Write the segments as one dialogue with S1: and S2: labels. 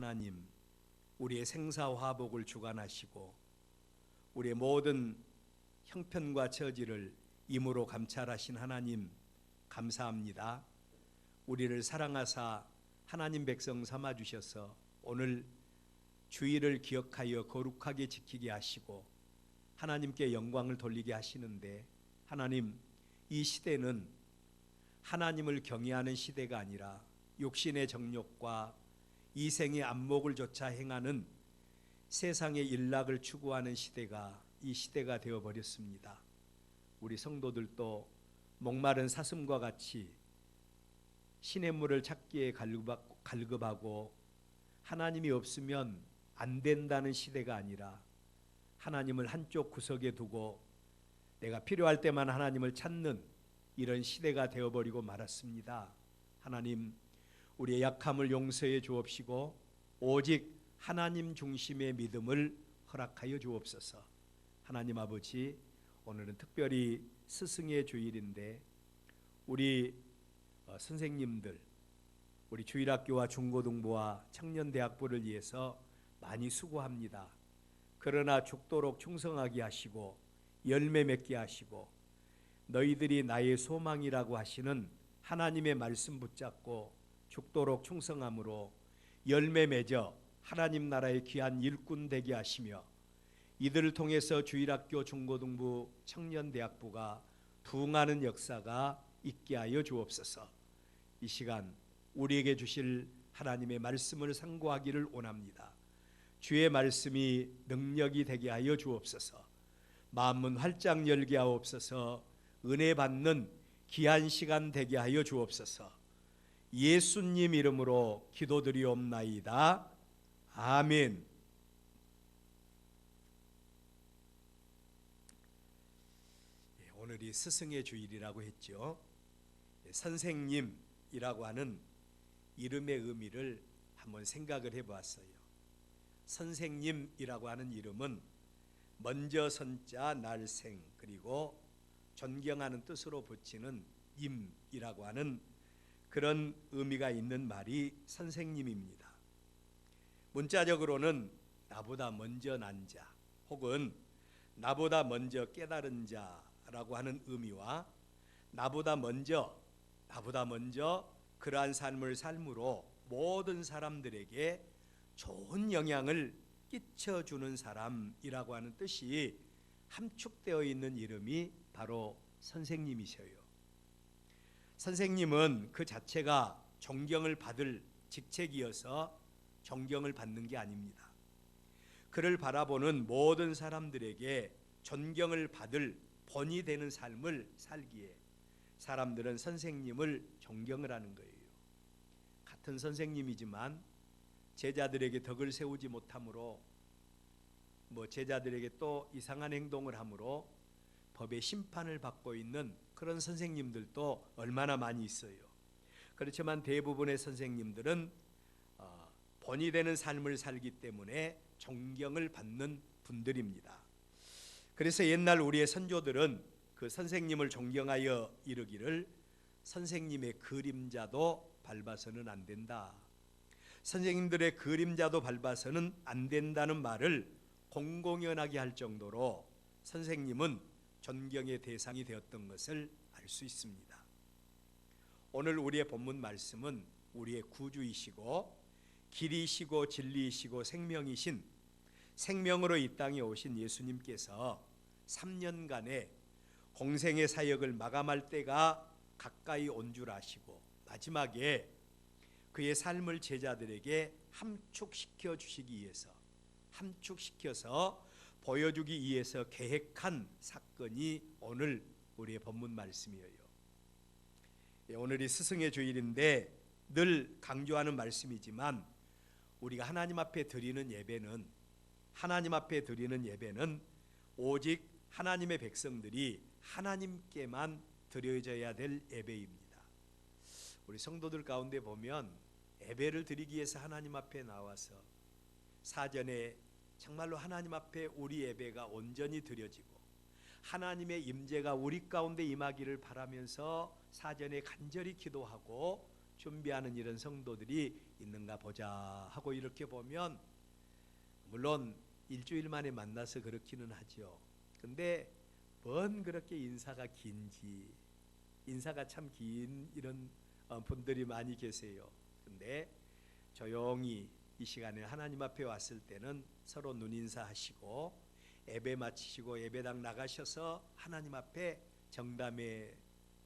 S1: 하나님, 우리의 생사화복을 주관하시고 우리의 모든 형편과 처지를 임으로 감찰하신 하나님 감사합니다. 우리를 사랑하사 하나님 백성 삼아주셔서 오늘 주일을 기억하여 거룩하게 지키게 하시고 하나님께 영광을 돌리게 하시는데, 하나님, 이 시대는 하나님을 경외하는 시대가 아니라 육신의 정욕과 이생의 안목을 조차 행하는 세상의 일락을 추구하는 시대가 이 시대가 되어버렸습니다. 우리 성도들도 목마른 사슴과 같이 시냇물을 찾기에 갈급하고 하나님이 없으면 안 된다는 시대가 아니라 하나님을 한쪽 구석에 두고 내가 필요할 때만 하나님을 찾는 이런 시대가 되어버리고 말았습니다. 하나님, 우리의 약함을 용서해 주옵시고 오직 하나님 중심의 믿음을 허락하여 주옵소서. 하나님 아버지, 오늘은 특별히 스승의 주일인데 우리 선생님들, 우리 주일학교와 중고등부와 청년대학부를 위해서 많이 수고합니다. 그러나 죽도록 충성하게 하시고 열매 맺게 하시고 너희들이 나의 소망이라고 하시는 하나님의 말씀 붙잡고 죽도록 충성함으로 열매 맺어 하나님 나라의 귀한 일꾼 되게 하시며 이들을 통해서 주일학교, 중고등부, 청년대학부가 부흥하는 역사가 있게 하여 주옵소서. 이 시간 우리에게 주실 하나님의 말씀을 상고하기를 원합니다. 주의 말씀이 능력이 되게 하여 주옵소서. 마음문 활짝 열게 하옵소서. 은혜 받는 귀한 시간 되게 하여 주옵소서. 예수님 이름으로 기도드리옵나이다. 아멘. 오늘이 스승의 주일이라고 했죠. 선생님이라고 하는 이름의 의미를 한번 생각을 해보았어요. 선생님이라고 하는 이름은 먼저 선자 날생 그리고 존경하는 뜻으로 붙이는 임이라고 하는 그런 의미가 있는 말이 선생님입니다. 문자적으로는 나보다 먼저 난 자 혹은 나보다 먼저 깨달은 자라고 하는 의미와 나보다 먼저 그러한 삶을 삶으로 모든 사람들에게 좋은 영향을 끼쳐주는 사람이라고 하는 뜻이 함축되어 있는 이름이 바로 선생님이셔요. 선생님은 그 자체가 존경을 받을 직책이어서 존경을 받는 게 아닙니다. 그를 바라보는 모든 사람들에게 존경을 받을 본이 되는 삶을 살기에 사람들은 선생님을 존경을 하는 거예요. 같은 선생님이지만 제자들에게 덕을 세우지 못함으로 제자들에게 또 이상한 행동을 함으로 법의 심판을 받고 있는 그런 선생님들도 얼마나 많이 있어요. 그렇지만 대부분의 선생님들은 본이 되는 삶을 살기 때문에 존경을 받는 분들입니다. 그래서 옛날 우리의 선조들은 그 선생님을 존경하여 이르기를 선생님의 그림자도 밟아서는 안 된다. 선생님들의 그림자도 밟아서는 안 된다는 말을 공공연하게 할 정도로 선생님은 존경의 대상이 되었던 것을 알 수 있습니다. 오늘 우리의 본문 말씀은 우리의 구주이시고 길이시고 진리이시고 생명이신 생명으로 이 땅에 오신 예수님께서 3년간의 공생의 사역을 마감할 때가 가까이 온 줄 아시고 마지막에 그의 삶을 제자들에게 함축시켜 주시기 위해서 함축시켜서 보여주기 위해서 계획한 사건이 오늘 우리의 본문 말씀이에요. 오늘이 스승의 주일인데 늘 강조하는 말씀이지만 우리가 하나님 앞에 드리는 예배는 오직 하나님의 백성들이 하나님께만 드려져야 될 예배입니다. 우리 성도들 가운데 보면 예배를 드리기 위해서 하나님 앞에 나와서 사전에 정말로 하나님 앞에 우리 예배가 온전히 드려지고 하나님의 임재가 우리 가운데 임하기를 바라면서 사전에 간절히 기도하고 준비하는 이런 성도들이 있는가 보자 하고 이렇게 보면, 물론 일주일 만에 만나서 그렇기는 하죠. 근데 뭔 그렇게 인사가 긴지, 인사가 참 긴 이런 분들이 많이 계세요. 근데 조용히 이 시간에 하나님 앞에 왔을 때는 서로 눈인사하시고 예배 마치시고 예배당 나가셔서 하나님 앞에 정담의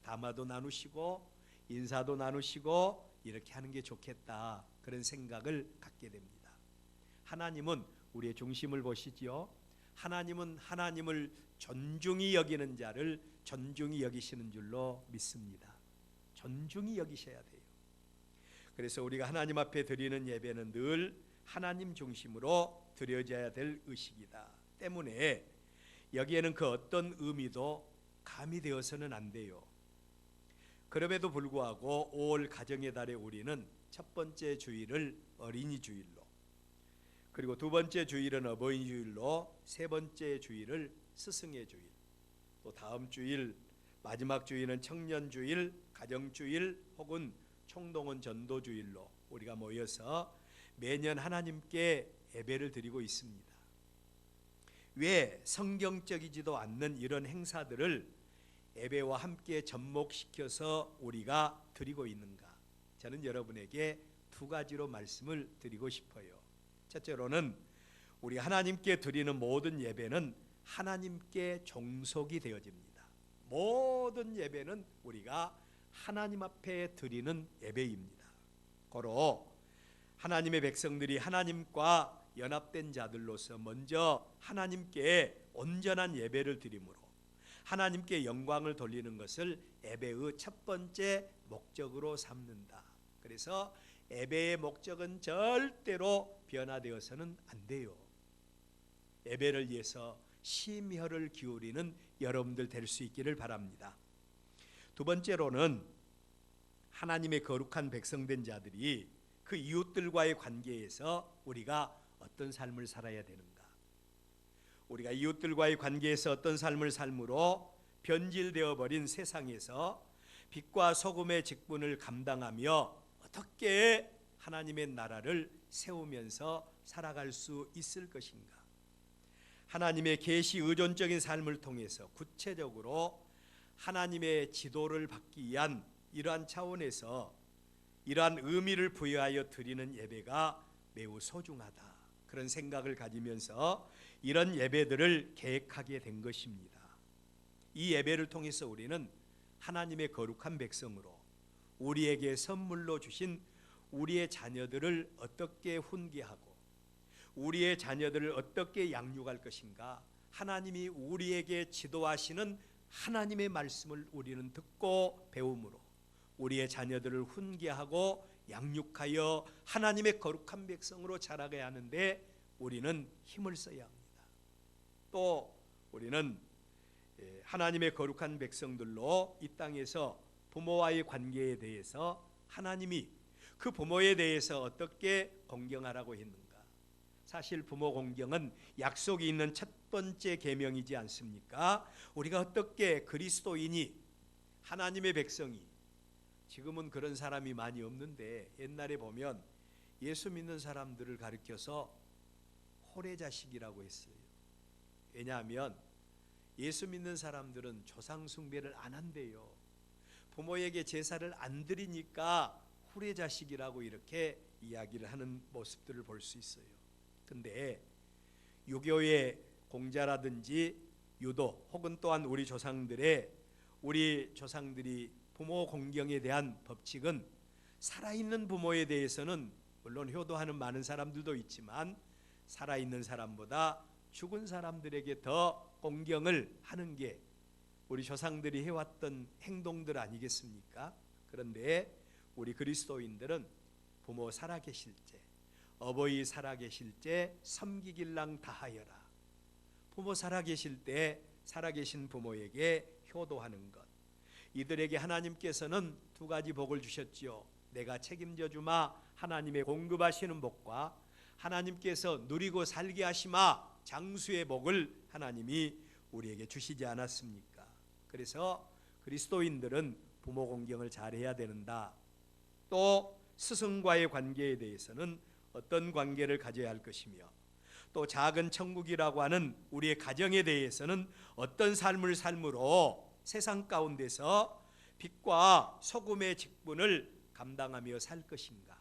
S1: 담화도 나누시고 인사도 나누시고 이렇게 하는 게 좋겠다, 그런 생각을 갖게 됩니다. 하나님은 우리의 중심을 보시지요. 하나님은 하나님을 존중히 여기는 자를 존중히 여기시는 줄로 믿습니다. 존중히 여기셔야 돼요. 그래서 우리가 하나님 앞에 드리는 예배는 늘 하나님 중심으로 드려져야 될 의식이다 때문에 여기에는 그 어떤 의미도 가미되어서는 안 돼요. 그럼에도 불구하고 5월 가정의 달에 우리는 첫 번째 주일을 어린이 주일로, 그리고 두 번째 주일은 어버이 주일로, 세 번째 주일을 스승의 주일, 또 다음 주일 마지막 주일은 청년 주일, 가정 주일 혹은 총동원 전도 주일로 우리가 모여서 매년 하나님께 예배를 드리고 있습니다. 왜 성경적이지도 않는 이런 행사들을 예배와 함께 접목시켜서 우리가 드리고 있는가? 저는 여러분에게 두 가지로 말씀을 드리고 싶어요. 첫째로는 우리 하나님께 드리는 모든 예배는 하나님께 종속이 되어집니다. 모든 예배는 우리가 하나님 앞에 드리는 예배입니다. 고로 하나님의 백성들이 하나님과 연합된 자들로서 먼저 하나님께 온전한 예배를 드림으로 하나님께 영광을 돌리는 것을 예배의 첫 번째 목적으로 삼는다. 그래서 예배의 목적은 절대로 변화되어서는 안 돼요. 예배를 위해서 심혈을 기울이는 여러분들 될 수 있기를 바랍니다. 두 번째로는 하나님의 거룩한 백성된 자들이 그 이웃들과의 관계에서 우리가 어떤 삶을 살아야 되는가? 우리가 이웃들과의 관계에서 어떤 삶을 삶으로 변질되어 버린 세상에서 빛과 소금의 직분을 감당하며 어떻게 하나님의 나라를 세우면서 살아갈 수 있을 것인가? 하나님의 계시 의존적인 삶을 통해서 구체적으로 하나님의 지도를 받기 위한 이러한 차원에서 이러한 의미를 부여하여 드리는 예배가 매우 소중하다, 그런 생각을 가지면서 이런 예배들을 계획하게 된 것입니다. 이 예배를 통해서 우리는 하나님의 거룩한 백성으로 우리에게 선물로 주신 우리의 자녀들을 어떻게 훈계하고 우리의 자녀들을 어떻게 양육할 것인가, 하나님이 우리에게 지도하시는 하나님의 말씀을 우리는 듣고 배움으로 우리의 자녀들을 훈계하고 양육하여 하나님의 거룩한 백성으로 자라게 하는데 우리는 힘을 써야 합니다. 또 우리는 하나님의 거룩한 백성들로 이 땅에서 부모와의 관계에 대해서 하나님이 그 부모에 대해서 어떻게 공경하라고 했는가? 사실 부모 공경은 약속이 있는 첫 번째 계명이지 않습니까? 우리가 어떻게 그리스도인이, 하나님의 백성이, 지금은 그런 사람이 많이 없는데 옛날에 보면 예수 믿는 사람들을 가리켜서 호래자식이라고 했어요. 왜냐하면 예수 믿는 사람들은 조상 숭배를 안 한대요. 부모에게 제사를 안 드리니까 후레자식이라고 이렇게 이야기를 하는 모습들을 볼 수 있어요. 근데 유교의 공자라든지 유도 혹은 또한 우리 조상들이 부모 공경에 대한 법칙은 살아있는 부모에 대해서는 물론 효도하는 많은 사람들도 있지만 살아있는 사람보다 죽은 사람들에게 더 공경을 하는 게 우리 조상들이 해왔던 행동들 아니겠습니까? 그런데 우리 그리스도인들은 부모 살아계실 때, 어버이 살아계실 때 섬기길랑 다하여라. 부모 살아계실 때 살아계신 부모에게 효도하는 것, 이들에게 하나님께서는 두 가지 복을 주셨지요. 내가 책임져 주마, 하나님의 공급하시는 복과 하나님께서 누리고 살게 하시마, 장수의 복을 하나님이 우리에게 주시지 않았습니까? 그래서 그리스도인들은 부모 공경을 잘해야 된다. 또 스승과의 관계에 대해서는 어떤 관계를 가져야 할 것이며, 또 작은 천국이라고 하는 우리의 가정에 대해서는 어떤 삶을 삶으로 세상 가운데서 빛과 소금의 직분을 감당하며 살 것인가.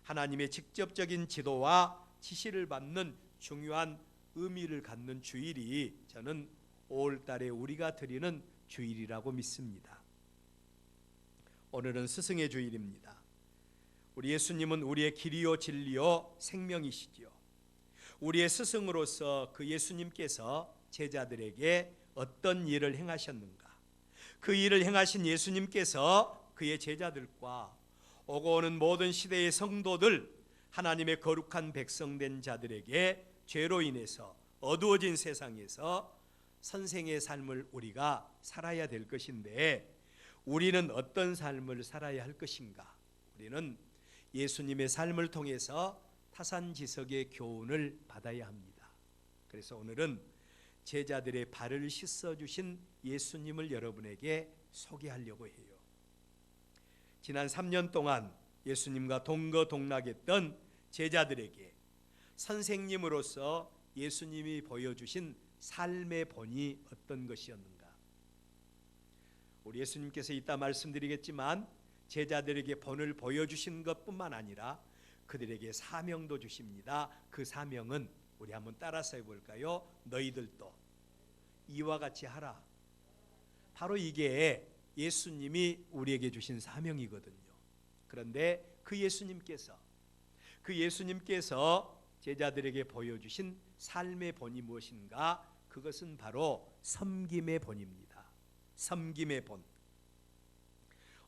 S1: 하나님의 직접적인 지도와 지시를 받는 중요한 의미를 갖는 주일이 저는 5월 달에 우리가 드리는 주일이라고 믿습니다. 오늘은 스승의 주일입니다. 우리 예수님은 우리의 길이요 진리요 생명이시지요. 우리의 스승으로서 그 예수님께서 제자들에게 어떤 일을 행하셨는가, 그 일을 행하신 예수님께서 그의 제자들과 오고 오는 모든 시대의 성도들, 하나님의 거룩한 백성된 자들에게 죄로 인해서 어두워진 세상에서 선생의 삶을 우리가 살아야 될 것인데, 우리는 어떤 삶을 살아야 할 것인가? 우리는 예수님의 삶을 통해서 타산지석의 교훈을 받아야 합니다. 그래서 오늘은 제자들의 발을 씻어주신 예수님을 여러분에게 소개하려고 해요. 지난 3년 동안 예수님과 동거동락했던 제자들에게 선생님으로서 예수님이 보여주신 삶의 본이 어떤 것이었는가? 우리 예수님께서 이따 말씀드리겠지만 제자들에게 본을 보여주신 것뿐만 아니라 그들에게 사명도 주십니다. 그 사명은 우리 한번 따라서 해볼까요? 너희들도 이와 같이 하라. 바로 이게 예수님이 우리에게 주신 사명이거든요. 그런데 그 예수님께서 제자들에게 보여주신 삶의 본이 무엇인가? 그것은 바로 섬김의 본입니다. 섬김의 본.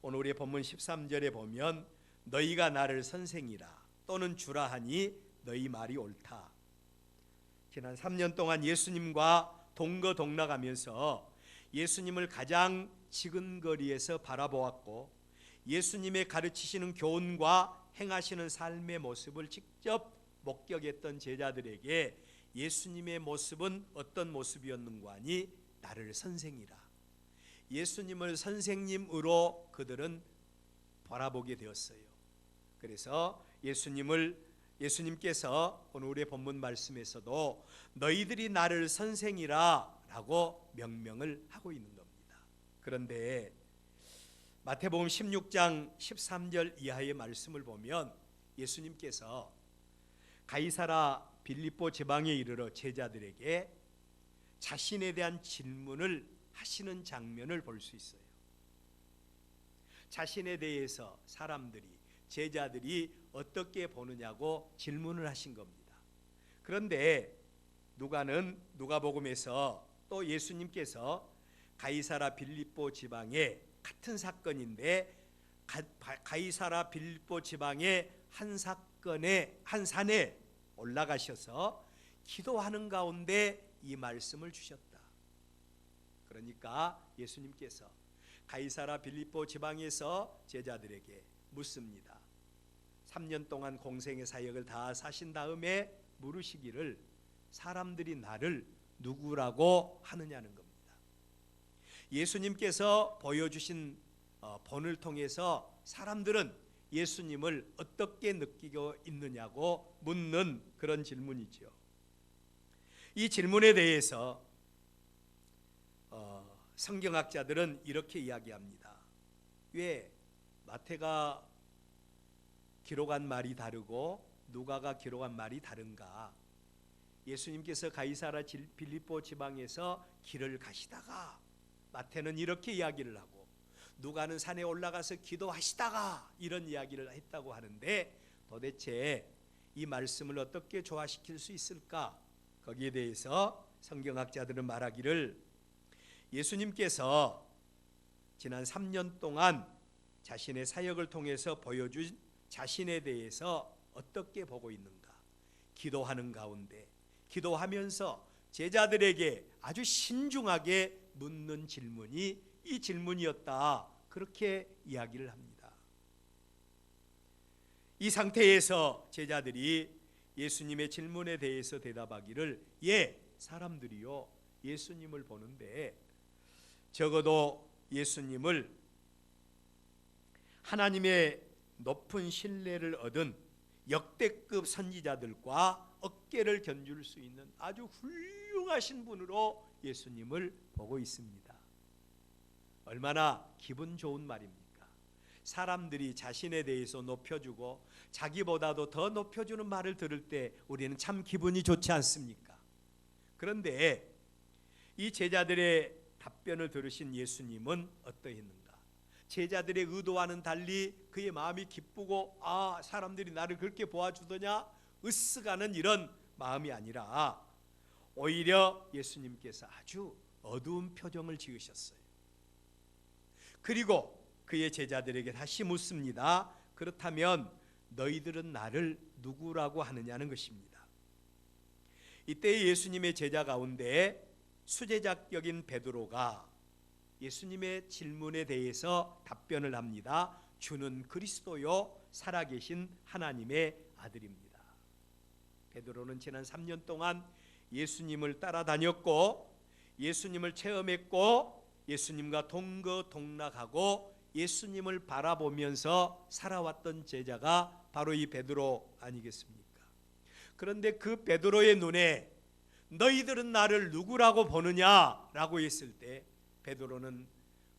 S1: 오늘 우리의 본문 13절에 보면 너희가 나를 선생이라 또는 주라 하니 너희 말이 옳다. 지난 3년 동안 예수님과 동거동락하면서 예수님을 가장 지근거리에서 바라보았고, 예수님의 가르치시는 교훈과 행하시는 삶의 모습을 직접 목격했던 제자들에게 예수님의 모습은 어떤 모습이었는가 하니 나를 선생이라. 예수님을 선생님으로 그들은 바라보게 되었어요. 그래서 예수님께서 오늘 우리의 본문 말씀에서도 너희들이 나를 선생이라 라고 명명을 하고 있는 겁니다. 그런데 마태복음 16장 13절 이하의 말씀을 보면 예수님께서 가이사라 빌립보 지방에 이르러 제자들에게 자신에 대한 질문을 하시는 장면을 볼 수 있어요. 자신에 대해서 제자들이 어떻게 보느냐고 질문을 하신 겁니다. 그런데 누가복음에서 또 예수님께서 가이사라 빌립보 지방의 같은 사건인데 가이사라 빌립보 지방의 한 산에 올라가셔서 기도하는 가운데 이 말씀을 주셨다. 그러니까 예수님께서 가이사라 빌립보 지방에서 제자들에게 묻습니다. 3년 동안 공생의 사역을 다 사신 다음에 물으시기를 사람들이 나를 누구라고 하느냐는 겁니다. 예수님께서 보여주신 본을 통해서 사람들은 예수님을 어떻게 느끼고 있느냐고 묻는 그런 질문이죠. 이 질문에 대해서 성경학자들은 이렇게 이야기합니다. 왜 마태가 기록한 말이 다르고 누가가 기록한 말이 다른가? 예수님께서 가이사라 빌립보 지방에서 길을 가시다가 마태는 이렇게 이야기를 하고 누가는 산에 올라가서 기도하시다가 이런 이야기를 했다고 하는데, 도대체 이 말씀을 어떻게 조화시킬 수 있을까? 거기에 대해서 성경학자들은 말하기를 예수님께서 지난 3년 동안 자신의 사역을 통해서 보여준 자신에 대해서 어떻게 보고 있는가? 기도하는 가운데 기도하면서 제자들에게 아주 신중하게 묻는 질문이 이 질문이었다. 그렇게 이야기를 합니다. 이 상태에서 제자들이 예수님의 질문에 대해서 대답하기를 사람들이요 예수님을 보는데 적어도 예수님을 하나님의 높은 신뢰를 얻은 역대급 선지자들과 어깨를 견줄 수 있는 아주 훌륭하신 분으로 예수님을 보고 있습니다. 얼마나 기분 좋은 말입니까? 사람들이 자신에 대해서 높여주고 자기보다도 더 높여주는 말을 들을 때 우리는 참 기분이 좋지 않습니까? 그런데 이 제자들의 답변을 들으신 예수님은 어떠했는가? 제자들의 의도와는 달리 그의 마음이 기쁘고 사람들이 나를 그렇게 보아주더냐 으쓱하는 이런 마음이 아니라 오히려 예수님께서 아주 어두운 표정을 지으셨어요. 그리고 그의 제자들에게 다시 묻습니다. 그렇다면 너희들은 나를 누구라고 하느냐는 것입니다. 이때 예수님의 제자 가운데 수제자격인 베드로가 예수님의 질문에 대해서 답변을 합니다. 주는 그리스도요 살아계신 하나님의 아들입니다. 베드로는 지난 3년 동안 예수님을 따라다녔고 예수님을 체험했고 예수님과 동거동락하고 예수님을 바라보면서 살아왔던 제자가 바로 이 베드로 아니겠습니까? 그런데 그 베드로의 눈에 너희들은 나를 누구라고 보느냐라고 했을 때 베드로는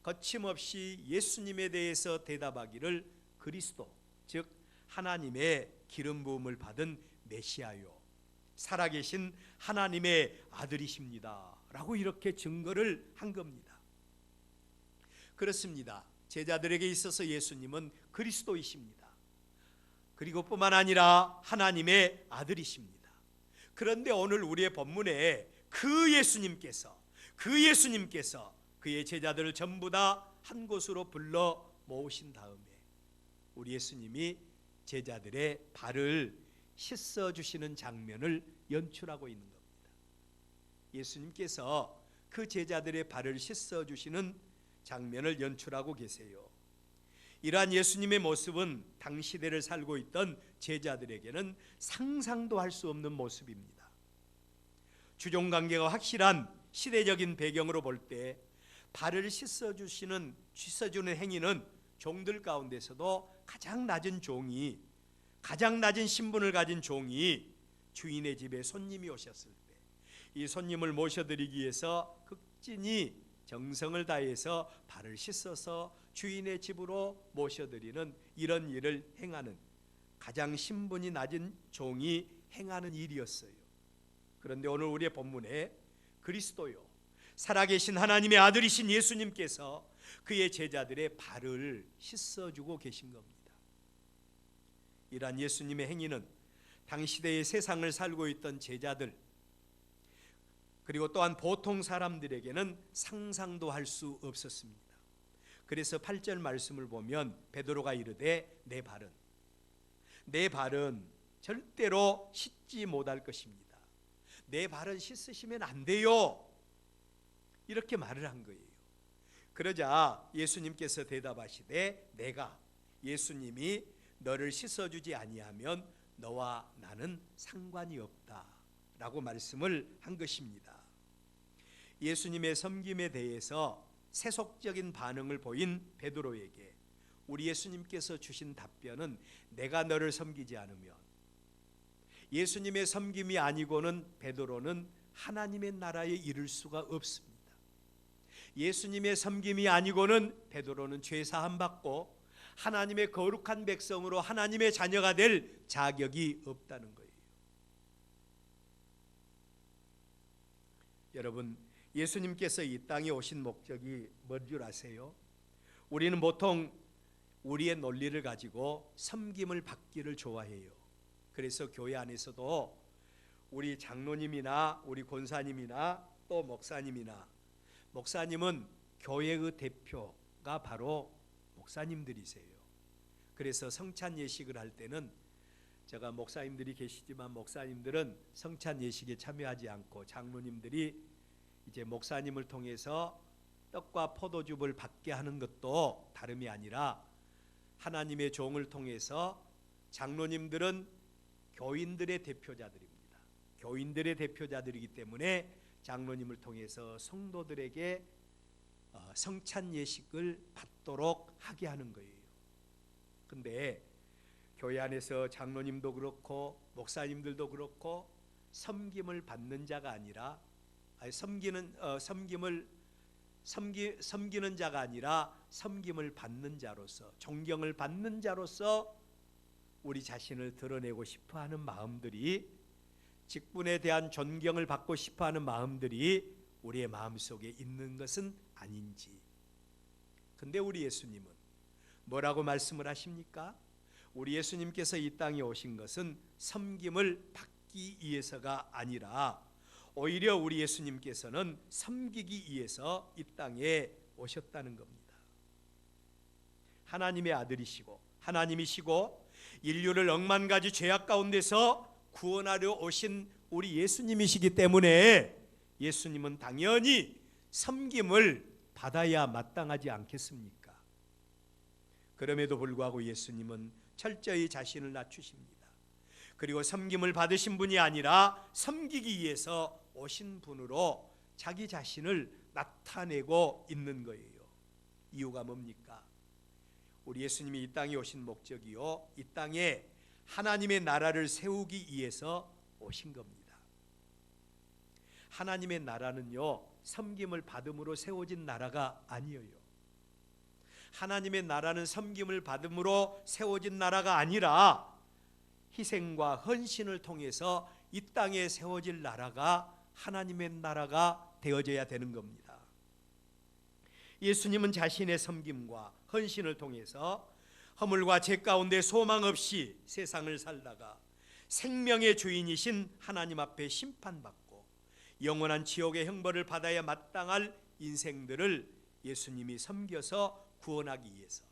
S1: 거침없이 예수님에 대해서 대답하기를 그리스도, 즉 하나님의 기름 부음을 받은 메시아요 살아계신 하나님의 아들이십니다 라고 이렇게 증거를 한 겁니다. 그렇습니다. 제자들에게 있어서 예수님은 그리스도이십니다. 그리고 뿐만 아니라 하나님의 아들이십니다. 그런데 오늘 우리의 본문에 그 예수님께서 그의 제자들을 전부 다 한 곳으로 불러 모으신 다음에 우리 예수님이 제자들의 발을 씻어주시는 장면을 연출하고 있는 겁니다. 예수님께서 그 제자들의 발을 씻어주시는 장면을 연출하고 계세요. 이러한 예수님의 모습은 당시대를 살고 있던 제자들에게는 상상도 할 수 없는 모습입니다. 주종관계가 확실한 시대적인 배경으로 볼 때 발을 씻어주는 행위는 종들 가운데서도 가장 낮은 신분을 가진 종이 주인의 집에 손님이 오셨을 때 이 손님을 모셔드리기 위해서 극진히 정성을 다해서 발을 씻어서 주인의 집으로 모셔드리는 이런 일을 행하는 가장 신분이 낮은 종이 행하는 일이었어요. 그런데 오늘 우리의 본문에 그리스도요 살아계신 하나님의 아들이신 예수님께서 그의 제자들의 발을 씻어주고 계신 겁니다. 이러한 예수님의 행위는 당시대의 세상을 살고 있던 제자들 그리고 또한 보통 사람들에게는 상상도 할 수 없었습니다. 그래서 8절 말씀을 보면 베드로가 이르되 내 발은 절대로 씻지 못할 것입니다. 내 발은 씻으시면 안 돼요. 이렇게 말을 한 거예요. 그러자 예수님께서 대답하시되 예수님이 너를 씻어주지 아니하면 너와 나는 상관이 없다 라고 말씀을 한 것입니다. 예수님의 섬김에 대해서 세속적인 반응을 보인 베드로에게 우리 예수님께서 주신 답변은 내가 너를 섬기지 않으면 예수님의 섬김이 아니고는 베드로는 하나님의 나라에 이를 수가 없습니다. 예수님의 섬김이 아니고는 베드로는 죄 사함 받고 하나님의 거룩한 백성으로 하나님의 자녀가 될 자격이 없다는 거예요. 여러분, 예수님께서 이 땅에 오신 목적이 뭔 줄 아세요? 우리는 보통 우리의 논리를 가지고 섬김을 받기를 좋아해요. 그래서 교회 안에서도 우리 장로님이나 우리 권사님이나 또 목사님은 교회의 대표가 바로 목사님들이세요. 그래서 성찬 예식을 할 때는 제가 목사님들이 계시지만 목사님들은 성찬 예식에 참여하지 않고 장로님들이 이제 목사님을 통해서 떡과 포도즙을 받게 하는 것도 다름이 아니라 하나님의 종을 통해서 장로님들은 교인들의 대표자들입니다. 교인들의 대표자들이기 때문에 장로님을 통해서 성도들에게 성찬 예식을 받도록 하게 하는 거예요. 근데 교회 안에서 장로님도 그렇고 목사님들도 그렇고 섬김을 받는 자가 아니라 섬기는 자가 아니라 섬김을 받는 자로서, 존경을 받는 자로서 우리 자신을 드러내고 싶어하는 마음들이, 직분에 대한 존경을 받고 싶어하는 마음들이 우리의 마음속에 있는 것은 아닌지. 근데 우리 예수님은 뭐라고 말씀을 하십니까? 우리 예수님께서 이 땅에 오신 것은 섬김을 받기 위해서가 아니라 오히려 우리 예수님께서는 섬기기 위해서 이 땅에 오셨다는 겁니다. 하나님의 아들이시고 하나님이시고 인류를 억만 가지 죄악 가운데서 구원하려 오신 우리 예수님이시기 때문에 예수님은 당연히 섬김을 받아야 마땅하지 않겠습니까? 그럼에도 불구하고 예수님은 철저히 자신을 낮추십니다. 그리고 섬김을 받으신 분이 아니라 섬기기 위해서 오신 분으로 자기 자신을 나타내고 있는 거예요. 이유가 뭡니까? 우리 예수님이 이 땅에 오신 목적이요, 이 땅에 하나님의 나라를 세우기 위해서 오신 겁니다. 하나님의 나라는요, 섬김을 받음으로 세워진 나라가 아니에요. 하나님의 나라는 섬김을 받음으로 세워진 나라가 아니라 희생과 헌신을 통해서 이 땅에 세워질 나라가 하나님의 나라가 되어져야 되는 겁니다. 예수님은 자신의 섬김과 헌신을 통해서 허물과 죄 가운데 소망 없이 세상을 살다가 생명의 주인이신 하나님 앞에 심판받고 영원한 지옥의 형벌을 받아야 마땅할 인생들을 예수님이 섬겨서 구원하기 위해서,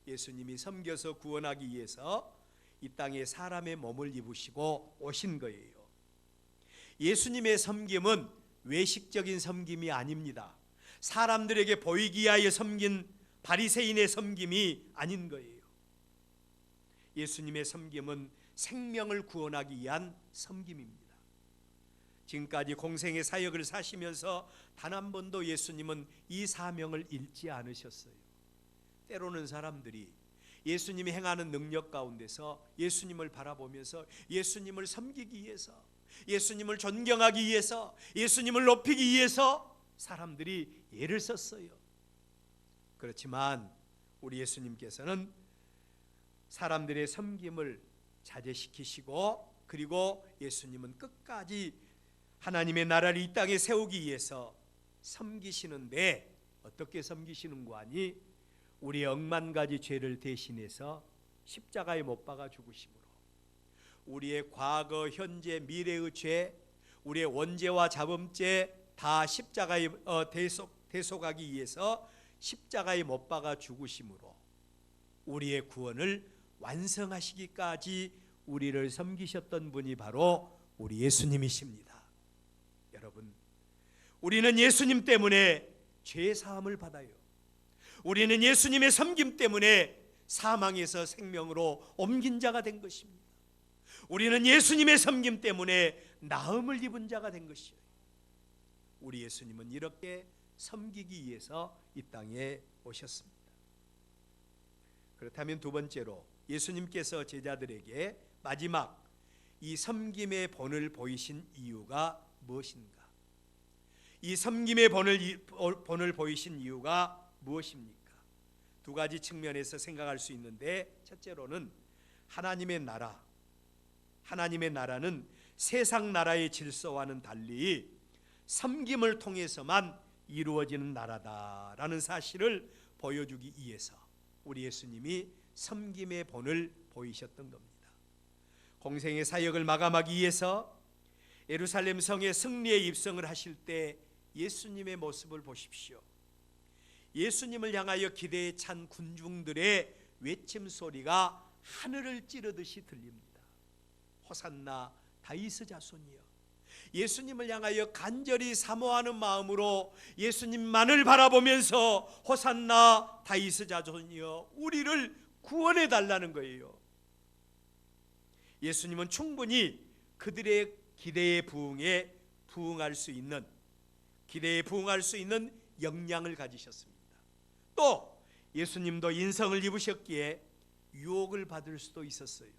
S1: 예수님이 섬겨서 구원하기 위해서 이 땅에 사람의 몸을 입으시고 오신 거예요. 예수님의 섬김은 외식적인 섬김이 아닙니다. 사람들에게 보이기 위하여 섬긴 바리새인의 섬김이 아닌 거예요. 예수님의 섬김은 생명을 구원하기 위한 섬김입니다. 지금까지 공생의 사역을 사시면서 단 한 번도 예수님은 이 사명을 잃지 않으셨어요. 때로는 사람들이 예수님이 행하는 능력 가운데서 예수님을 바라보면서 예수님을 섬기기 위해서, 예수님을 존경하기 위해서, 예수님을 높이기 위해서 사람들이 예를 썼어요. 그렇지만 우리 예수님께서는 사람들의 섬김을 자제시키시고, 그리고 예수님은 끝까지 하나님의 나라를 이 땅에 세우기 위해서 섬기시는데, 어떻게 섬기시는 거 아니? 우리의 억만 가지 죄를 대신해서 십자가에 못 박아 죽으심으로 우리의 과거, 현재, 미래의 죄, 우리의 원죄와 자범죄 다 십자가에 대속하기 위해서 십자가에 못 박아 죽으심으로 우리의 구원을 완성하시기까지 우리를 섬기셨던 분이 바로 우리 예수님이십니다. 여러분, 우리는 예수님 때문에 죄 사함을 받아요. 우리는 예수님의 섬김 때문에 사망에서 생명으로 옮긴 자가 된 것입니다. 우리는 예수님의 섬김 때문에 나음을 입은 자가 된 것이에요. 우리 예수님은 이렇게 섬기기 위해서 이 땅에 오셨습니다. 그렇다면 두 번째로 예수님께서 제자들에게 마지막 이 섬김의 본을 보이신 이유가 무엇인가? 이 섬김의 본을 보이신 이유가 무엇입니까? 두 가지 측면에서 생각할 수 있는데, 첫째로는 하나님의 나라, 하나님의 나라는 세상 나라의 질서와는 달리 섬김을 통해서만 이루어지는 나라다라는 사실을 보여주기 위해서 우리 예수님이 섬김의 본을 보이셨던 겁니다. 공생의 사역을 마감하기 위해서 예루살렘 성에 승리의 입성을 하실 때 예수님의 모습을 보십시오. 예수님을 향하여 기대에 찬 군중들의 외침 소리가 하늘을 찌르듯이 들립니다. 호산나 다윗의 자손이여. 예수님을 향하여 간절히 사모하는 마음으로 예수님만을 바라보면서 호산나 다윗의 자손이여, 우리를 구원해 달라는 거예요. 예수님은 충분히 그들의 기대에 부응할 수 있는, 기대에 부응할 수 있는 역량을 가지셨습니다. 또 예수님도 인성을 입으셨기에 유혹을 받을 수도 있었어요.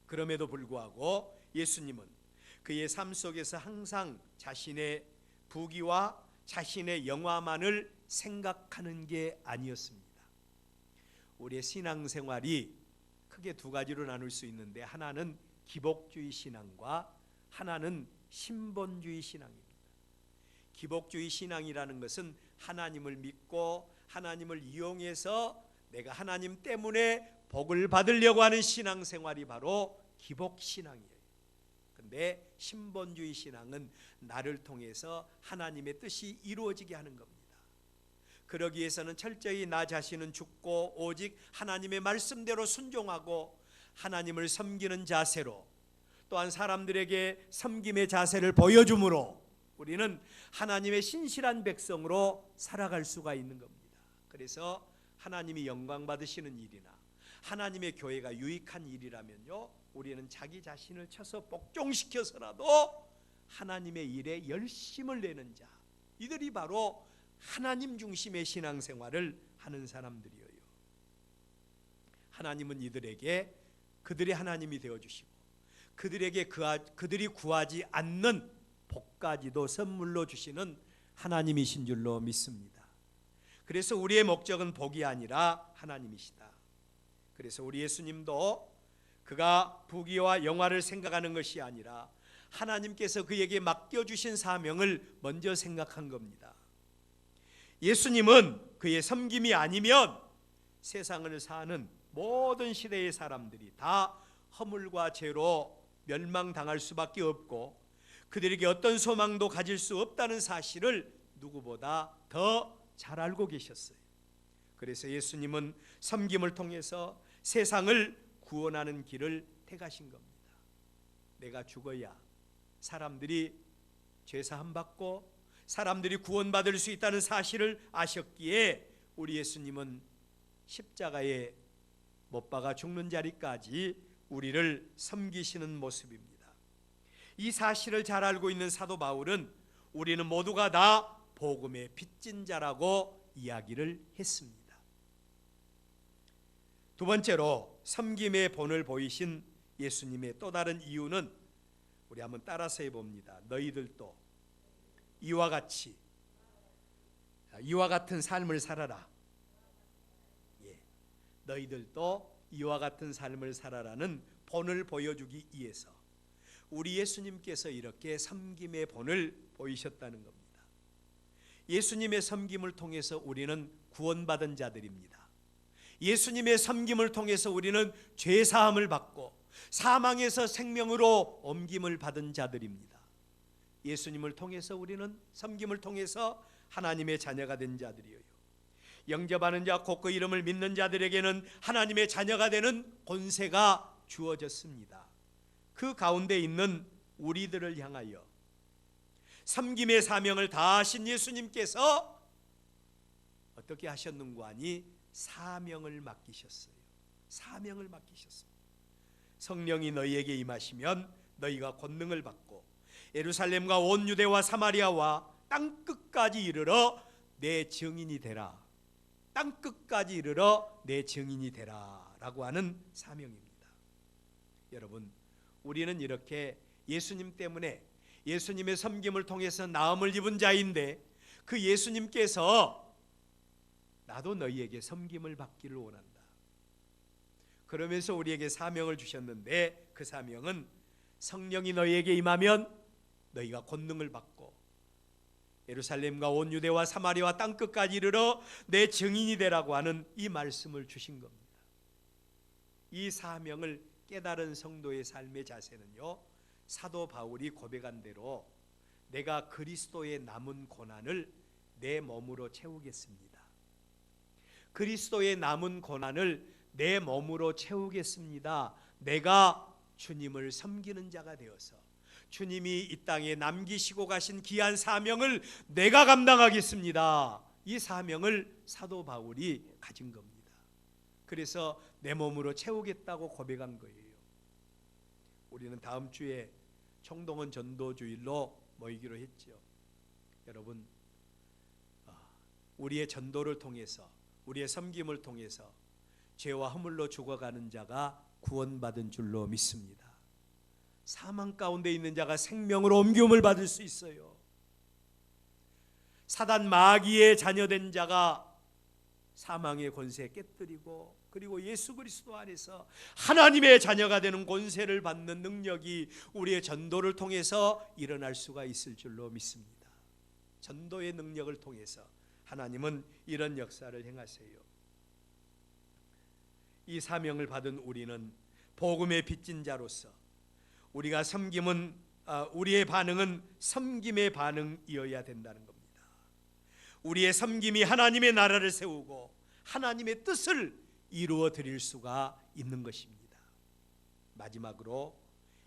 S1: 그럼에도 불구하고 예수님은 그의 삶 속에서 항상 자신의 부귀와 자신의 영화만을 생각하는 게 아니었습니다. 우리의 신앙생활이 크게 두 가지로 나눌 수 있는데, 하나는 기복주의 신앙과 하나는 신본주의 신앙입니다. 기복주의 신앙이라는 것은 하나님을 믿고 하나님을 이용해서 내가 하나님 때문에 복을 받으려고 하는 신앙생활이 바로 기복신앙이에요. 근데 신본주의 신앙은 나를 통해서 하나님의 뜻이 이루어지게 하는 겁니다. 그러기 위해서는 철저히 나 자신은 죽고 오직 하나님의 말씀대로 순종하고 하나님을 섬기는 자세로, 또한 사람들에게 섬김의 자세를 보여줌으로 우리는 하나님의 신실한 백성으로 살아갈 수가 있는 겁니다. 그래서 하나님이 영광 받으시는 일이나 하나님의 교회가 유익한 일이라면요, 우리는 자기 자신을 쳐서 복종시켜서라도 하나님의 일에 열심을 내는 자, 이들이 바로 하나님 중심의 신앙생활을 하는 사람들이에요. 하나님은 이들에게 그들의 하나님이 되어주시고 그들에게 그들이 구하지 않는 복까지도 선물로 주시는 하나님이신 줄로 믿습니다. 그래서 우리의 목적은 복이 아니라 하나님이시다. 그래서 우리 예수님도 그가 부귀와 영화를 생각하는 것이 아니라 하나님께서 그에게 맡겨주신 사명을 먼저 생각한 겁니다. 예수님은 그의 섬김이 아니면 세상을 사는 모든 시대의 사람들이 다 허물과 죄로 멸망당할 수밖에 없고 그들에게 어떤 소망도 가질 수 없다는 사실을 누구보다 더 잘 알고 계셨어요. 그래서 예수님은 섬김을 통해서 세상을 구원하는 길을 택하신 겁니다. 내가 죽어야 사람들이 죄사함 받고 사람들이 구원받을 수 있다는 사실을 아셨기에 우리 예수님은 십자가에 못 박아 죽는 자리까지 우리를 섬기시는 모습입니다. 이 사실을 잘 알고 있는 사도 바울은 우리는 모두가 다 복음의 빚진 자라고 이야기를 했습니다. 두 번째로 섬김의 본을 보이신 예수님의 또 다른 이유는 우리 한번 따라서 해봅니다. 너희들도 이와 같은 삶을 살아라. 너희들도 이와 같은 삶을 살아라는 본을 보여주기 위해서 우리 예수님께서 이렇게 섬김의 본을 보이셨다는 겁니다. 예수님의 섬김을 통해서 우리는 구원받은 자들입니다. 예수님의 섬김을 통해서 우리는 죄사함을 받고 사망에서 생명으로 옮김을 받은 자들입니다. 예수님을 통해서 우리는 섬김을 통해서 하나님의 자녀가 된 자들이에요. 영접하는 자 곧 그 이름을 믿는 자들에게는 하나님의 자녀가 되는 권세가 주어졌습니다. 그 가운데 있는 우리들을 향하여 섬김의 사명을 다하신 예수님께서 어떻게 하셨는가 하니 사명을 맡기셨어요. 사명을 맡기셨습니다. 성령이 너희에게 임하시면 너희가 권능을 받고 예루살렘과 온 유대와 사마리아와 땅끝까지 이르러 내 증인이 되라. 땅끝까지 이르러 내 증인이 되라 라고 하는 사명입니다. 여러분, 우리는 이렇게 예수님 때문에 예수님의 섬김을 통해서 나음을 입은 자인데 그 예수님께서 나도 너희에게 섬김을 받기를 원한다. 그러면서 우리에게 사명을 주셨는데 그 사명은 성령이 너희에게 임하면 너희가 권능을 받고 예루살렘과 온 유대와 사마리아와 땅끝까지 이르러 내 증인이 되라고 하는 이 말씀을 주신 겁니다. 이 사명을 깨달은 성도의 삶의 자세는요, 사도 바울이 고백한 대로 내가 그리스도의 남은 고난을 내 몸으로 채우겠습니다. 그리스도의 남은 고난을 내 몸으로 채우겠습니다. 내가 주님을 섬기는 자가 되어서 주님이 이 땅에 남기시고 가신 귀한 사명을 내가 감당하겠습니다. 이 사명을 사도 바울이 가진 겁니다. 그래서 내 몸으로 채우겠다고 고백한 거예요. 우리는 다음 주에 청동원 전도주일로 모이기로 했죠. 여러분, 우리의 전도를 통해서 우리의 섬김을 통해서 죄와 허물로 죽어가는 자가 구원받은 줄로 믿습니다. 사망 가운데 있는 자가 생명으로 옮김을 받을 수 있어요. 사단 마귀의 자녀된 자가 사망의 권세 깨뜨리고 그리고 예수 그리스도 안에서 하나님의 자녀가 되는 권세를 받는 능력이 우리의 전도를 통해서 일어날 수가 있을 줄로 믿습니다. 전도의 능력을 통해서 하나님은 이런 역사를 행하세요. 이 사명을 받은 우리는 복음의 빚진 자로서 우리가 섬김은 우리의 반응은 섬김의 반응이어야 된다는 겁니다. 우리의 섬김이 하나님의 나라를 세우고 하나님의 뜻을 이루어 드릴 수가 있는 것입니다. 마지막으로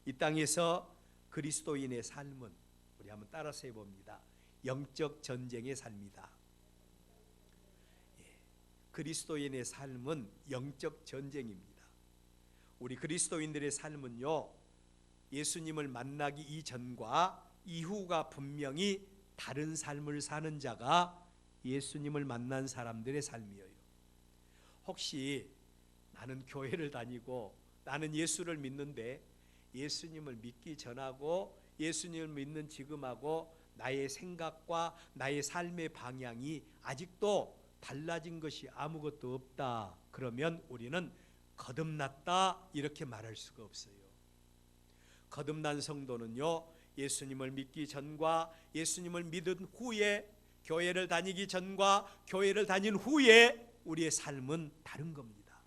S1: 이 땅에서 그리스도인의 삶은 우리 한번 따라서 해봅니다. 영적 전쟁의 삶이다. 그리스도인의 삶은 영적 전쟁입니다. 우리 그리스도인들의 삶은요, 예수님을 만나기 이전과 이후가 분명히 다른 삶을 사는 자가 예수님을 만난 사람들의 삶이에요. 혹시 나는 교회를 다니고 나는 예수를 믿는데 예수님을 믿기 전하고 예수님을 믿는 지금하고 나의 생각과 나의 삶의 방향이 아직도 달라진 것이 아무것도 없다. 그러면 우리는 거듭났다 이렇게 말할 수가 없어요. 거듭난 성도는요, 예수님을 믿기 전과 예수님을 믿은 후에, 교회를 다니기 전과 교회를 다닌 후에 우리의 삶은 다른 겁니다.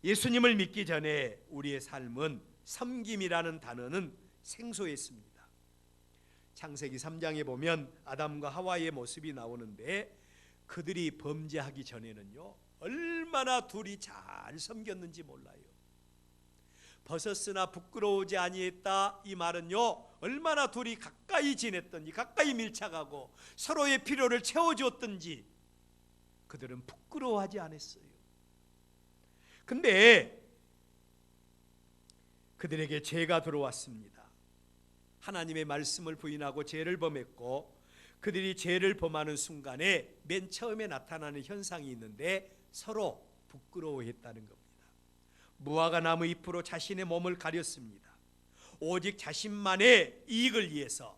S1: 예수님을 믿기 전에 우리의 삶은 섬김이라는 단어는 생소했습니다. 창세기 3장에 보면 아담과 하와의 모습이 나오는데 그들이 범죄하기 전에는요, 얼마나 둘이 잘 섬겼는지 몰라요. 벗었으나 부끄러우지 아니했다, 이 말은요, 얼마나 둘이 가까이 지냈던지, 가까이 밀착하고 서로의 필요를 채워주었던지 그들은 부끄러워하지 않았어요. 근데 그들에게 죄가 들어왔습니다. 하나님의 말씀을 부인하고 죄를 범했고, 그들이 죄를 범하는 순간에 맨 처음에 나타나는 현상이 있는데 서로 부끄러워했다는 겁니다. 무화과 나무 잎으로 자신의 몸을 가렸습니다. 오직 자신만의 이익을 위해서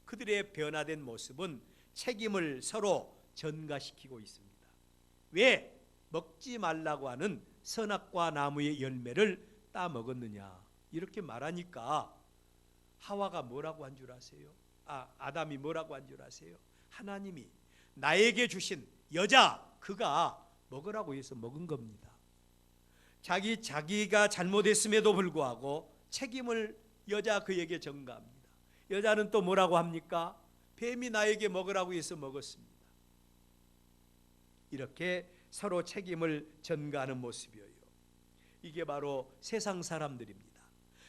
S1: 그들의 변화된 모습은 책임을 서로 전가시키고 있습니다. 왜 먹지 말라고 하는 선악과 나무의 열매를 따먹었느냐 이렇게 말하니까 하와가 뭐라고 한 줄 아세요? 아담이 뭐라고 한 줄 아세요? 하나님이 나에게 주신 여자 그가 먹으라고 해서 먹은 겁니다. 자기가 잘못했음에도 불구하고 책임을 여자 그에게 전가합니다. 여자는 또 뭐라고 합니까? 뱀이 나에게 먹으라고 해서 먹었습니다. 이렇게 서로 책임을 전가하는 모습이에요. 이게 바로 세상 사람들입니다.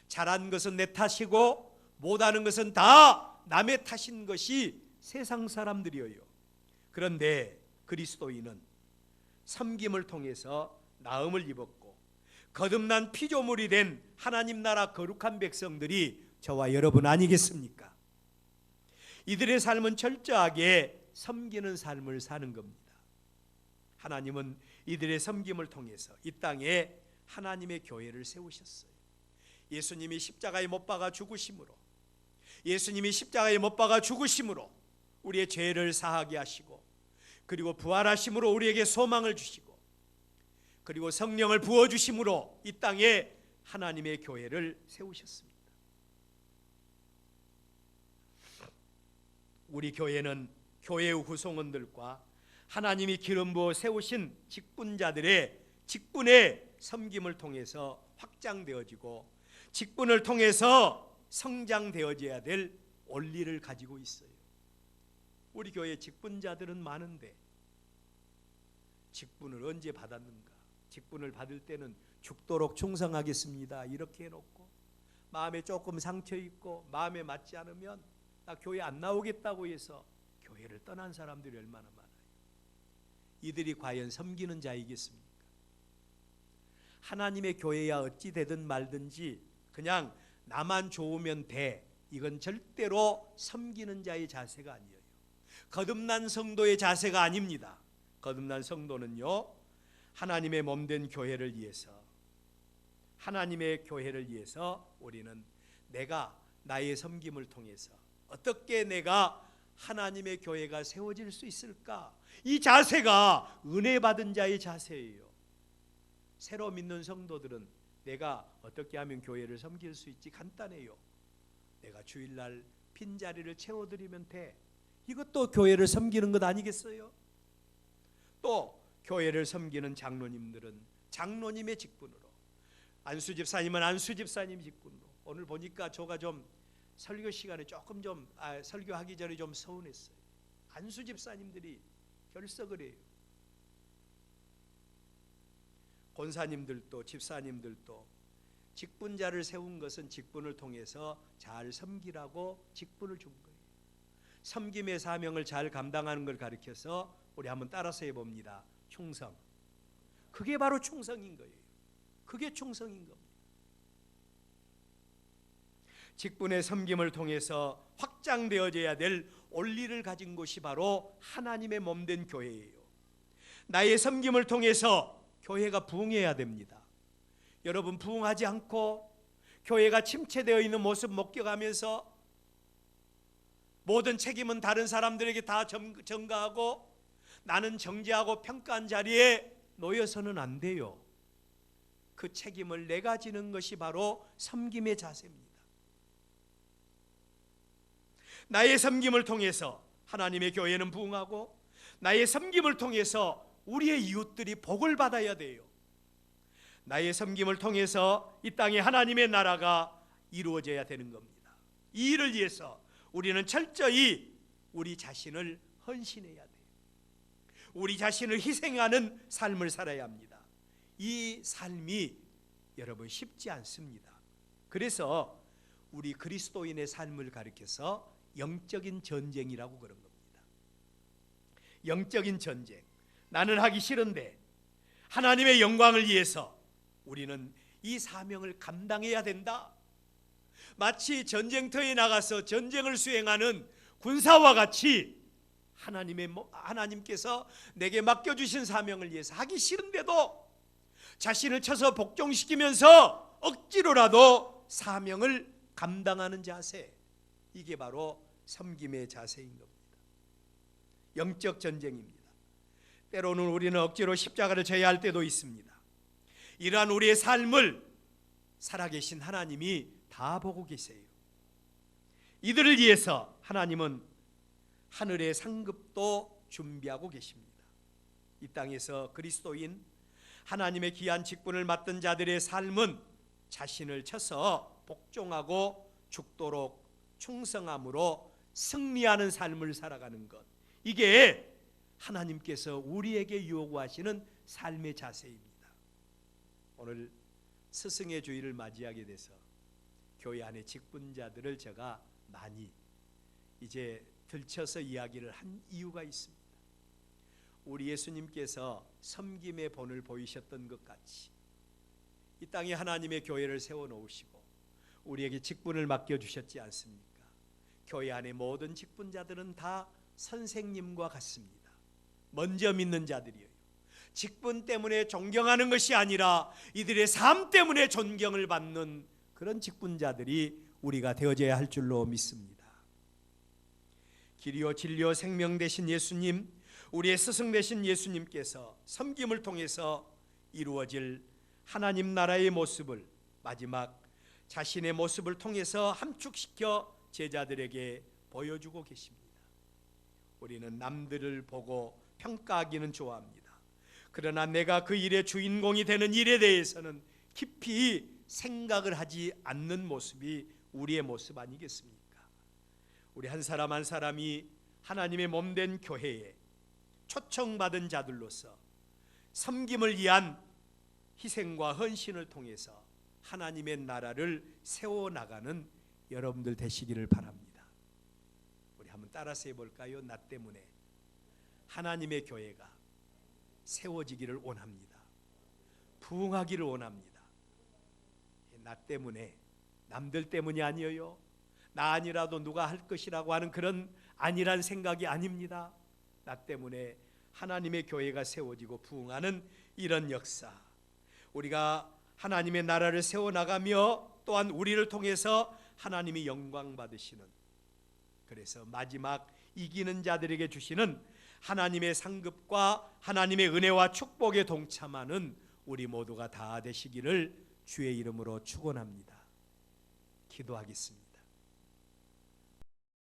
S1: 잘한 것은 내 탓이고 못하는 것은 다 남의 탓인 것이 세상 사람들이에요. 그런데 그리스도인은 섬김을 통해서 나음을 입었고 거듭난 피조물이 된 하나님 나라 거룩한 백성들이 저와 여러분 아니겠습니까? 이들의 삶은 철저하게 섬기는 삶을 사는 겁니다. 하나님은 이들의 섬김을 통해서 이 땅에 하나님의 교회를 세우셨어요. 예수님이 십자가에 못 박아 죽으심으로, 예수님이 십자가에 못 박아 죽으심으로 우리의 죄를 사하게 하시고, 그리고 부활하심으로 우리에게 소망을 주시고, 그리고 성령을 부어주심으로 이 땅에 하나님의 교회를 세우셨습니다. 우리 교회는 교회의 후손들과 하나님이 기름 부어 세우신 직분자들의 직분의 섬김을 통해서 확장되어지고 직분을 통해서 성장되어져야 될 원리를 가지고 있어요. 우리 교회 직분자들은 많은데 직분을 언제 받았는가? 직분을 받을 때는 죽도록 충성하겠습니다 이렇게 해놓고 마음에 조금 상처 있고 마음에 맞지 않으면 나 교회 안 나오겠다고 해서 교회를 떠난 사람들이 얼마나 많아요. 이들이 과연 섬기는 자이겠습니까? 하나님의 교회야 어찌 되든 말든지 그냥 나만 좋으면 돼, 이건 절대로 섬기는 자의 자세가 아니에요. 거듭난 성도의 자세가 아닙니다. 거듭난 성도는요, 하나님의 몸된 교회를 위해서, 하나님의 교회를 위해서 우리는 내가 나의 섬김을 통해서 어떻게 내가 하나님의 교회가 세워질 수 있을까? 이 자세가 은혜 받은 자의 자세예요. 새로 믿는 성도들은 내가 어떻게 하면 교회를 섬길 수 있지? 간단해요. 내가 주일날 빈자리를 채워드리면 돼. 이것도 교회를 섬기는 것 아니겠어요? 또 교회를 섬기는 장로님들은 장로님의 직분으로, 안수집사님은 안수집사님 직분으로. 오늘 보니까 저가 좀 설교 시간에 조금 설교하기 전에 좀 서운했어요. 안수집사님들이 결석을 해요. 권사님들도 집사님들도 직분자를 세운 것은 직분을 통해서 잘 섬기라고 직분을 준 거예요. 섬김의 사명을 잘 감당하는 걸 가르쳐서 우리 한번 따라서 해봅니다. 충성. 그게 바로 충성인 거예요. 그게 충성인 겁니다. 직분의 섬김을 통해서 확장되어져야 될 원리를 가진 곳이 바로 하나님의 몸된 교회예요. 나의 섬김을 통해서 교회가 부흥해야 됩니다. 여러분, 부흥하지 않고 교회가 침체되어 있는 모습 목격하면서 모든 책임은 다른 사람들에게 다 전가하고 나는 정죄하고 평가한 자리에 놓여서는 안 돼요. 그 책임을 내가 지는 것이 바로 섬김의 자세입니다. 나의 섬김을 통해서 하나님의 교회는 부흥하고 나의 섬김을 통해서 우리의 이웃들이 복을 받아야 돼요. 나의 섬김을 통해서 이 땅에 하나님의 나라가 이루어져야 되는 겁니다. 이 일을 위해서 우리는 철저히 우리 자신을 헌신해야 돼요. 우리 자신을 희생하는 삶을 살아야 합니다. 이 삶이 여러분 쉽지 않습니다. 그래서 우리 그리스도인의 삶을 가리켜서 영적인 전쟁이라고 그런 겁니다. 영적인 전쟁. 나는 하기 싫은데 하나님의 영광을 위해서 우리는 이 사명을 감당해야 된다. 마치 전쟁터에 나가서 전쟁을 수행하는 군사와 같이 하나님께서 내게 맡겨주신 사명을 위해서 하기 싫은데도 자신을 쳐서 복종시키면서 억지로라도 사명을 감당하는 자세, 이게 바로 섬김의 자세인 겁니다. 영적 전쟁입니다. 때로는 우리는 억지로 십자가를 져야 할 때도 있습니다. 이러한 우리의 삶을 살아계신 하나님이 다 보고 계세요. 이들을 위해서 하나님은 하늘의 상급도 준비하고 계십니다. 이 땅에서 그리스도인 하나님의 귀한 직분을 맡은 자들의 삶은 자신을 쳐서 복종하고 죽도록 충성함으로 승리하는 삶을 살아가는 것, 이게 하나님께서 우리에게 요구하시는 삶의 자세입니다. 오늘 스승의 주일을 맞이하게 돼서 교회 안의 직분자들을 제가 많이 이제 들춰서 이야기를 한 이유가 있습니다. 우리 예수님께서 섬김의 본을 보이셨던 것 같이 이 땅에 하나님의 교회를 세워놓으시고 우리에게 직분을 맡겨주셨지 않습니까? 교회 안의 모든 직분자들은 다 선생님과 같습니다. 먼저 믿는 자들이에요. 직분 때문에 존경하는 것이 아니라 이들의 삶 때문에 존경을 받는 그런 직분자들이 우리가 되어져야 할 줄로 믿습니다. 길이요 진리요 생명 되신 예수님, 우리의 스승 되신 예수님께서 섬김을 통해서 이루어질 하나님 나라의 모습을 마지막 자신의 모습을 통해서 함축시켜 제자들에게 보여주고 계십니다. 우리는 남들을 보고 평가하기는 좋아합니다. 그러나 내가 그 일의 주인공이 되는 일에 대해서는 깊이 생각을 하지 않는 모습이 우리의 모습 아니겠습니까? 우리 한 사람 한 사람이 하나님의 몸된 교회에 초청받은 자들로서 섬김을 위한 희생과 헌신을 통해서 하나님의 나라를 세워나가는 여러분들 되시기를 바랍니다. 우리 한번 따라서 해볼까요? 나 때문에 하나님의 교회가 세워지기를 원합니다. 부흥하기를 원합니다. 나 때문에, 남들 때문이 아니에요. 나 아니라도 누가 할 것이라고 하는 그런 아니란 생각이 아닙니다. 나 때문에 하나님의 교회가 세워지고 부흥하는 이런 역사, 우리가 하나님의 나라를 세워나가며 또한 우리를 통해서 하나님이 영광 받으시는, 그래서 마지막 이기는 자들에게 주시는 하나님의 상급과 하나님의 은혜와 축복에 동참하는 우리 모두가 다 되시기를 주의 이름으로 축원합니다. 기도하겠습니다.